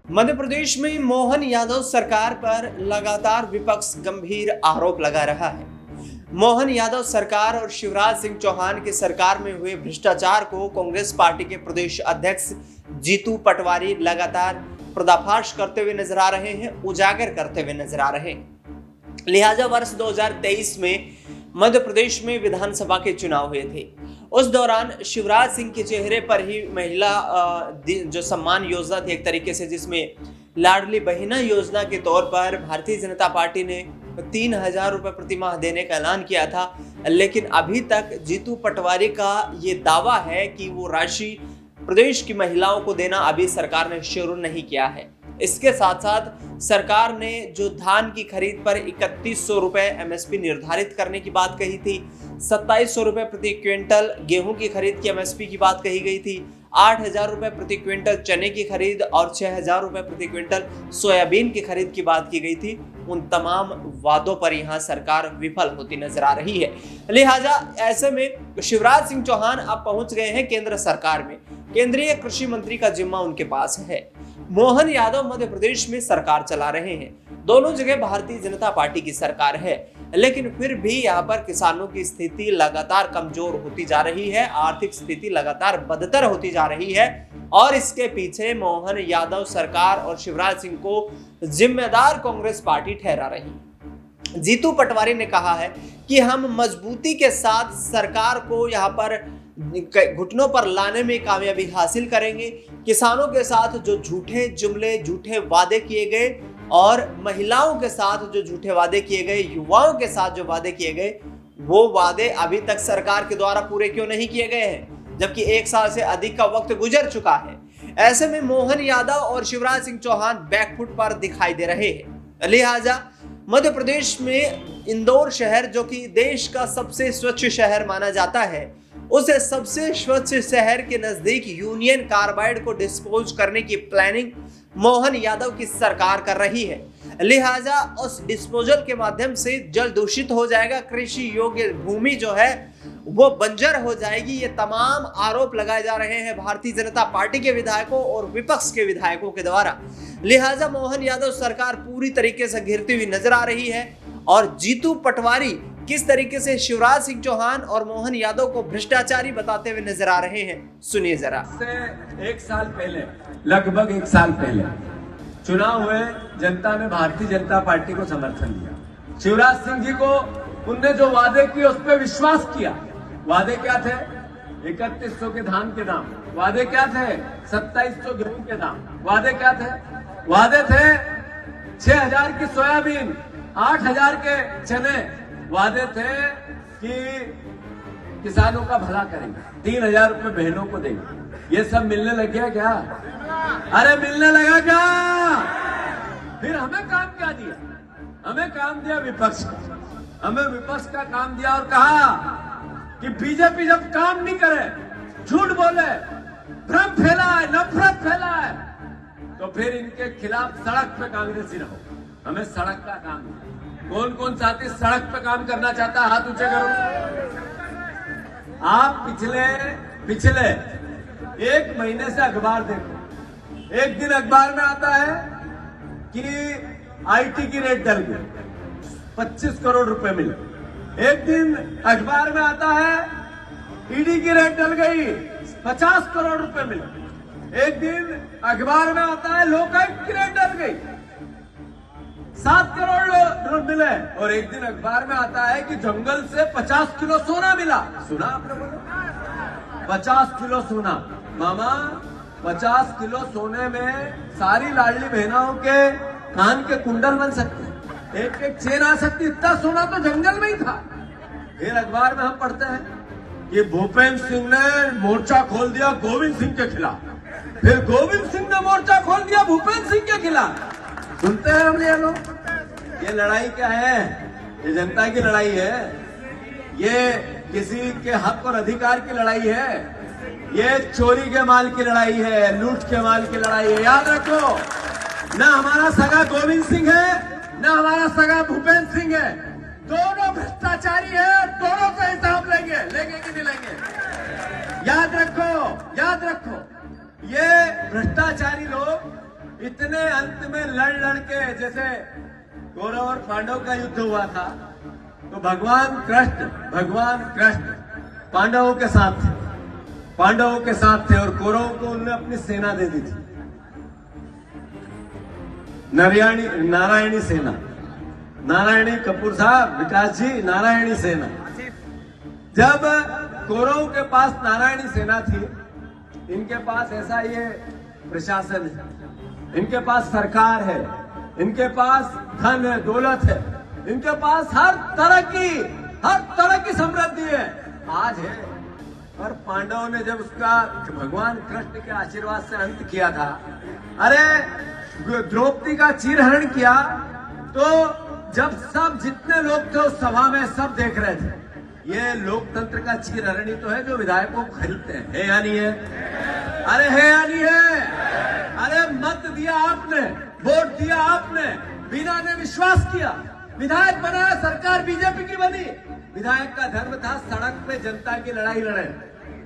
मध्य प्रदेश में मोहन यादव सरकार पर लगातार विपक्ष गंभीर आरोप लगा रहा है। मोहन यादव सरकार और शिवराज सिंह चौहान की सरकार में हुए भ्रष्टाचार को कांग्रेस पार्टी के प्रदेश अध्यक्ष जीतू पटवारी लगातार पर्दाफाश करते हुए नजर आ रहे हैं, उजागर करते हुए नजर आ रहे हैं। लिहाजा वर्ष 2023 में मध्य प्रदेश में विधानसभा के चुनाव हुए थे। उस दौरान शिवराज सिंह के चेहरे पर ही महिला जो सम्मान योजना थी एक तरीके से, जिसमें लाडली बहिना योजना के तौर पर भारतीय जनता पार्टी ने 3,000 रुपए प्रति माह देने का ऐलान किया था, लेकिन अभी तक जीतू पटवारी का ये दावा है कि वो राशि प्रदेश की महिलाओं को देना अभी सरकार ने शुरू नहीं किया है। इसके साथ साथ सरकार ने जो धान की खरीद पर 3100 रुपए एमएसपी निर्धारित करने की बात कही थी, 2700 रुपए प्रति क्विंटल गेहूं की खरीद की एमएसपी की बात कही गई थी, 8,000 रुपए प्रति क्विंटल चने की खरीद और 6,000 रुपए प्रति क्विंटल सोयाबीन की खरीद की बात की गई थी। उन तमाम वादों पर यहां सरकार विफल होती नजर आ रही है। लिहाजा ऐसे में शिवराज सिंह चौहान अब पहुंच गए हैं केंद्र सरकार में। केंद्रीय कृषि मंत्री का जिम्मा उनके पास है। मोहन यादव मध्य प्रदेश में सरकार चला रहे हैं। दोनों जगह भारतीय जनता पार्टी की सरकार है, लेकिन फिर भी यहाँ पर किसानों की स्थिति लगातार कमजोर होती जा रही है, आर्थिक स्थिति लगातार बदतर होती जा रही है और इसके पीछे मोहन यादव सरकार और शिवराज सिंह को जिम्मेदार कांग्रेस पार्टी ठहरा रही। जीतू पटवारी ने कहा है कि हम मजबूती के साथ सरकार को यहाँ पर घुटनों पर लाने में कामयाबी हासिल करेंगे। किसानों के साथ जो झूठे जुमले, झूठे वादे किए गए और महिलाओं के साथ जो झूठे वादे किए गए, युवाओं के साथ जो वादे किए गए, वो वादे अभी तक सरकार के द्वारा पूरे क्यों नहीं किए गए हैं, जबकि 1 साल से अधिक का वक्त गुजर चुका है। ऐसे में मोहन यादव और शिवराज सिंह चौहान बैकफुट पर दिखाई दे रहे हैं। लिहाजा मध्य प्रदेश में इंदौर शहर, जो कि देश का सबसे स्वच्छ शहर माना जाता है, उसे सबसे स्वच्छ शहर के नजदीक यूनियन कार्बाइड को डिस्पोज करने की प्लानिंग मोहन यादव की सरकार कर रही है। लिहाजा उस डिस्पोजल के माध्यम से जल दूषित हो जाएगा, कृषि योग्य भूमि जो है वो बंजर हो जाएगी। ये तमाम आरोप लगाए जा रहे हैं भारतीय जनता पार्टी के विधायकों और विपक्ष के विधायकों के द्वारा। लिहाजा मोहन यादव सरकार पूरी तरीके से घिरती हुई नजर आ रही है और जीतू पटवारी किस तरीके से शिवराज सिंह चौहान और मोहन यादव को भ्रष्टाचारी बताते हुए नजर आ रहे हैं, सुनिए जरा। एक साल पहले, लगभग 1 साल पहले चुनाव हुए, जनता ने भारतीय जनता पार्टी को समर्थन दिया। शिवराज सिंह जी को उनने जो वादे किए उस पर विश्वास किया। वादे क्या थे? 3100 के धान के दाम। वादे क्या थे? 2700 गेहूं के दाम। वादे क्या थे? वादे थे 6,000 की सोयाबीन, 8,000 के चने। वादे थे कि किसानों का भला करेंगे, 3,000 रुपए बहनों को देंगे। ये सब मिलने लग गया क्या? अरे मिलने लगा क्या? फिर हमें काम क्या दिया? हमें काम दिया विपक्ष का। हमें विपक्ष का काम दिया और कहा कि बीजेपी जब काम नहीं करे, झूठ बोले, भ्रम फैलाए, नफरत फैलाए, तो फिर इनके खिलाफ सड़क पे कांग्रेसी रहो। हमें सड़क का काम दिया। कौन कौन साथी सड़क पे काम करना चाहता है? हाथ ऊंचे करो। आप पिछले 1 महीने से अखबार देखो। एक दिन अखबार में आता है कि आईटी की रेट डल गई, 25 करोड़ रुपए मिले। एक दिन अखबार में आता है ईडी की रेट डल गई, 50 करोड़ रुपए मिले। एक दिन अखबार में आता है लोकायुक्त की रेट डल गई, 7 करोड़ मिले। और एक दिन अखबार में आता है कि जंगल से 50 किलो सोना मिला। सुना आपने? बोला 50 किलो सोना। मामा, 50 किलो सोने में सारी लाडली बहनाओं के कान के कुंडल बन सकते हैं, एक चेन आ सकती। इतना सोना तो जंगल में ही था। फिर अखबार में हम पढ़ते हैं कि भूपेंद्र सिंह ने मोर्चा खोल दिया गोविंद सिंह के खिलाफ। फिर गोविंद सिंह ने मोर्चा खोल दिया भूपेंद्र सिंह के खिलाफ। सुनते हैं हम ये लोग। ये लड़ाई क्या है? ये जनता की लड़ाई है। ये किसी के हक और अधिकार की लड़ाई है। ये चोरी के माल की लड़ाई है, लूट के माल की लड़ाई है। याद रखो, ना हमारा सगा गोविंद सिंह है, ना हमारा सगा भूपेंद्र सिंह है। दोनों भ्रष्टाचारी है, दोनों का हिसाब लेंगे कि नहीं लेंगे? याद रखो, ये भ्रष्टाचारी लोग इतने अंत में लड़ के, जैसे कौरव और पांडव का युद्ध हुआ था, तो भगवान कृष्ण पांडवों के साथ थे और कौरवों को उन्होंने अपनी सेना दे दी थी, नारायणी सेना। नारायणी कपूर साहब, विकास जी, नारायणी सेना। जब कौरवों के पास नारायणी सेना थी, इनके पास ऐसा ये प्रशासन है, इनके पास सरकार है, इनके पास धन है, दौलत है, इनके पास हर तरह की समृद्धि है, आज है। और पांडवों ने जब उसका भगवान कृष्ण के आशीर्वाद से अंत किया था, अरे द्रौपदी का चीरहरण किया, तो जब सब जितने लोग थे उस सभा में सब देख रहे थे, ये लोकतंत्र का चीरहरण ही तो है जो विधायकों को खरीदते हैं, है या नहीं है? अरे है या नहीं है? अरे मत दिया आपने, वोट दिया आपने, बिना ने विश्वास किया, विधायक बनाया, सरकार बीजेपी की बनी। विधायक का धर्म था सड़क पे जनता की लड़ाई लड़े।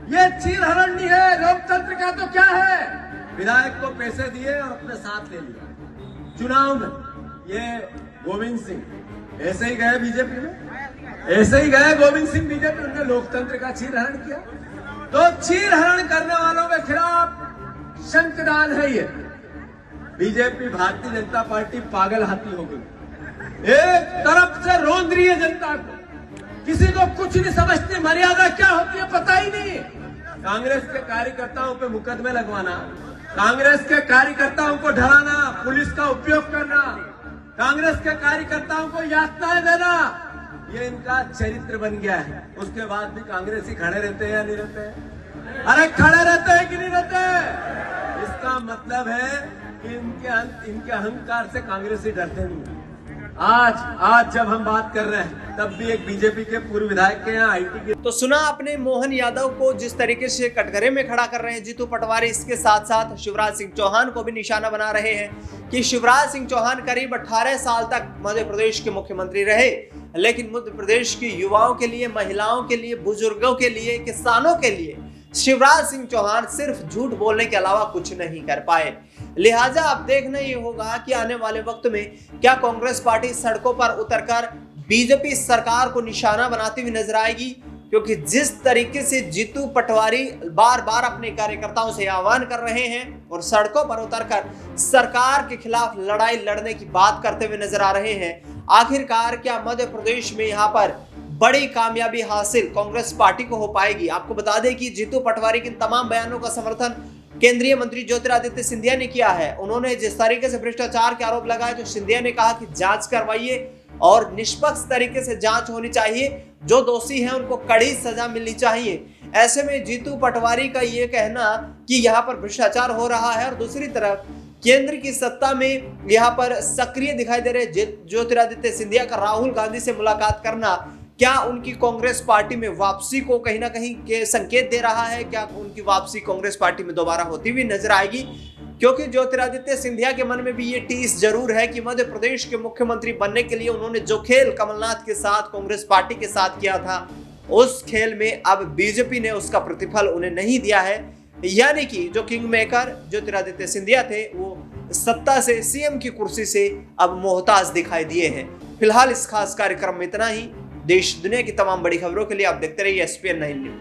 ये चीरहरण नहीं है, लोकतंत्र का तो क्या है? विधायक को पैसे दिए और अपने साथ ले लिया। चुनाव में ये गोविंद सिंह ऐसे ही गए बीजेपी में, ऐसे ही गए गोविंद सिंह बीजेपी, उन्होंने लोकतंत्र का चीरहरण किया। तो चीरहरण करने वालों के खिलाफ शंखनाद है ये। बीजेपी, भारतीय जनता पार्टी पागल हाथी हो गई, एक तरफ से रोंद रही है जनता को, किसी को कुछ नहीं समझती, मर्यादा क्या होती है पता ही नहीं। कांग्रेस के कार्यकर्ताओं पे मुकदमे लगवाना, कांग्रेस के कार्यकर्ताओं को डराना, पुलिस का उपयोग करना, कांग्रेस के कार्यकर्ताओं को यातनाएं देना, ये इनका चरित्र बन गया है। उसके बाद भी कांग्रेसी खड़े रहते हैं या नहीं रहते हैं? अरे खड़े रहते हैं कि नहीं रहते? इसका मतलब है कि इनके अहंकार से कांग्रेसी डरते नहीं। आज जब हम बात कर रहे हैं, तब भी एक बीजेपी के पूर्व विधायक के यहाँ आईटी के। तो सुना आपने मोहन यादव को जिस तरीके से कटघरे में खड़ा कर रहे हैं जीतू पटवारी, इसके साथ साथ शिवराज सिंह चौहान को भी निशाना बना रहे हैं कि शिवराज सिंह चौहान करीब 18 साल तक मध्य प्रदेश के मुख्यमंत्री रहे, लेकिन मध्य प्रदेश के युवाओं के लिए, महिलाओं के लिए, बुजुर्गों के लिए, किसानों के लिए शिवराज सिंह चौहान सिर्फ झूठ बोलने के अलावा कुछ नहीं कर पाए। लिहाजा अब देखना ये होगा कि आने वाले वक्त में क्या कांग्रेस पार्टी सड़कों पर उतरकर बीजेपी सरकार को निशाना बनाती हुई नजर आएगी, क्योंकि जिस तरीके से जीतू पटवारी बार बार अपने कार्यकर्ताओं से आह्वान कर रहे हैं और सड़कों पर उतरकर सरकार के खिलाफ लड़ाई लड़ने की बात करते हुए नजर आ रहे हैं, आखिरकार क्या मध्य प्रदेश में यहाँ पर बड़ी कामयाबी हासिल कांग्रेस पार्टी को हो पाएगी? आपको बता दें कि जीतू पटवारी के तमाम बयानों का समर्थन केंद्रीय मंत्री ज्योतिरादित्य सिंधिया ने किया है। उन्होंने जिस तरीके से भ्रष्टाचार के आरोप लगाए, तो सिंधिया ने कहा कि जांच करवाइए और निष्पक्ष तरीके से जांच होनी चाहिए, जो दोषी हैं उनको कड़ी सजा मिलनी चाहिए। ऐसे में जीतू पटवारी का ये कहना कि यहाँ पर भ्रष्टाचार हो रहा है और दूसरी तरफ केंद्र की सत्ता में यहाँ पर सक्रिय दिखाई दे रहे ज्योतिरादित्य सिंधिया का राहुल गांधी से मुलाकात करना, क्या उनकी कांग्रेस पार्टी में वापसी को कहीं ना कहीं के संकेत दे रहा है? क्या उनकी वापसी कांग्रेस पार्टी में दोबारा होती हुई नजर आएगी? क्योंकि ज्योतिरादित्य सिंधिया के मन में भी ये टीस जरूर है कि मध्य प्रदेश के मुख्यमंत्री बनने के लिए उन्होंने जो खेल कमलनाथ के साथ, कांग्रेस पार्टी के साथ किया था, उस खेल में अब बीजेपी ने उसका प्रतिफल उन्हें नहीं दिया है। यानी कि जो किंग मेकर ज्योतिरादित्य सिंधिया थे, वो सत्ता से, सीएम की कुर्सी से अब मोहताज दिखाई दिए हैं। फिलहाल इस खास कार्यक्रम में इतना ही। देश दुनिया की तमाम बड़ी खबरों के लिए आप देखते रहिए SPN 9 न्यूज।